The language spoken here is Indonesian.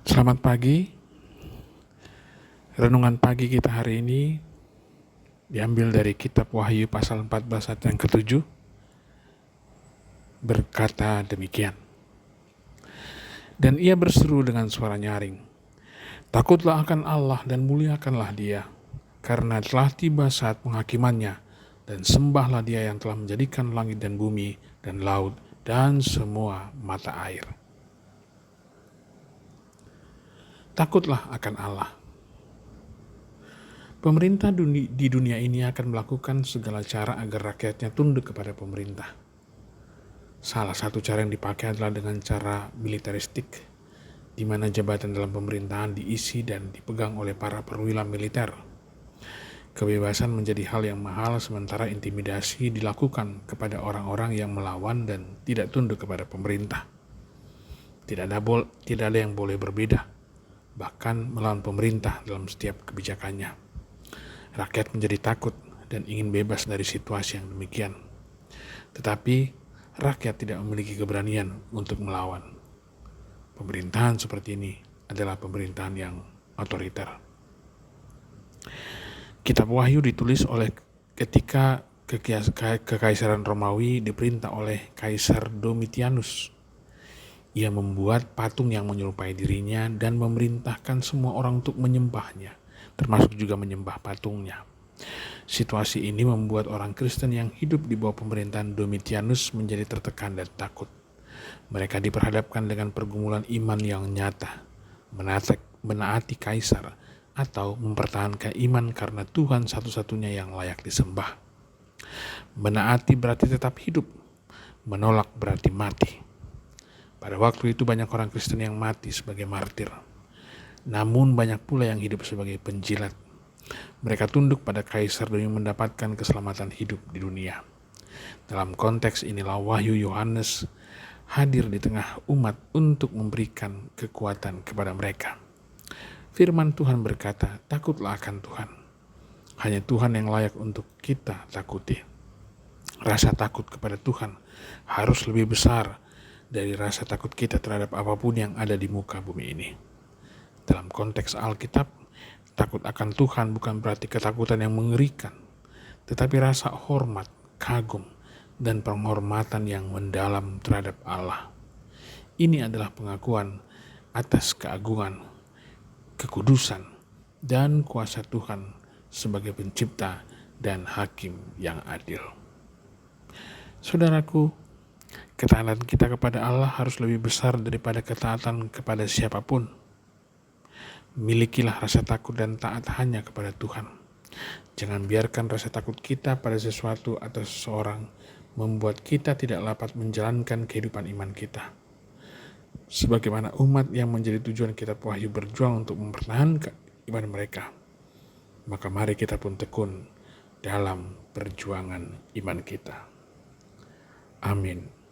Selamat pagi. Renungan pagi kita hari ini diambil dari kitab Wahyu pasal 14 ayat yang ke-7. Berkata demikian. Dan ia berseru dengan suara nyaring, "Takutlah akan Allah dan muliakanlah Dia, karena telah tiba saat penghakimannya, dan sembahlah Dia yang telah menjadikan langit dan bumi dan laut dan semua mata air." Takutlah akan Allah. Pemerintah di dunia ini akan melakukan segala cara agar rakyatnya tunduk kepada pemerintah. Salah satu cara yang dipakai adalah dengan cara militeristik, di mana jabatan dalam pemerintahan diisi dan dipegang oleh para perwira militer. Kebebasan menjadi hal yang mahal, sementara intimidasi dilakukan kepada orang-orang yang melawan dan tidak tunduk kepada pemerintah. Tidak ada yang boleh berbeda, bahkan melawan pemerintah dalam setiap kebijakannya. Rakyat menjadi takut dan ingin bebas dari situasi yang demikian. Tetapi rakyat tidak memiliki keberanian untuk melawan. Pemerintahan seperti ini adalah pemerintahan yang otoriter. Kitab Wahyu ditulis oleh ketika Kekaisaran Romawi diperintah oleh Kaisar Domitianus. Ia membuat patung yang menyerupai dirinya dan memerintahkan semua orang untuk menyembahnya, termasuk juga menyembah patungnya. Situasi ini membuat orang Kristen yang hidup di bawah pemerintahan Domitianus menjadi tertekan dan takut. Mereka diperhadapkan dengan pergumulan iman yang nyata, menaati kaisar, atau mempertahankan iman karena Tuhan satu-satunya yang layak disembah. Menaati berarti tetap hidup, menolak berarti mati. Pada waktu itu banyak orang Kristen yang mati sebagai martir. Namun banyak pula yang hidup sebagai penjilat. Mereka tunduk pada kaisar demi mendapatkan keselamatan hidup di dunia. Dalam konteks inilah Wahyu Yohanes hadir di tengah umat untuk memberikan kekuatan kepada mereka. Firman Tuhan berkata, takutlah akan Tuhan. Hanya Tuhan yang layak untuk kita takuti. Rasa takut kepada Tuhan harus lebih besar dari rasa takut kita terhadap apapun yang ada di muka bumi ini. Dalam konteks Alkitab, takut akan Tuhan bukan berarti ketakutan yang mengerikan, tetapi rasa hormat, kagum, dan penghormatan yang mendalam terhadap Allah. Ini adalah pengakuan atas keagungan, kekudusan, dan kuasa Tuhan sebagai pencipta dan hakim yang adil. Saudaraku, ketaatan kita kepada Allah harus lebih besar daripada ketaatan kepada siapapun. Milikilah rasa takut dan taat hanya kepada Tuhan. Jangan biarkan rasa takut kita pada sesuatu atau seseorang membuat kita tidak dapat menjalankan kehidupan iman kita. Sebagaimana umat yang menjadi tujuan kitab Wahyu berjuang untuk mempertahankan iman mereka, maka mari kita pun tekun dalam perjuangan iman kita. Amin.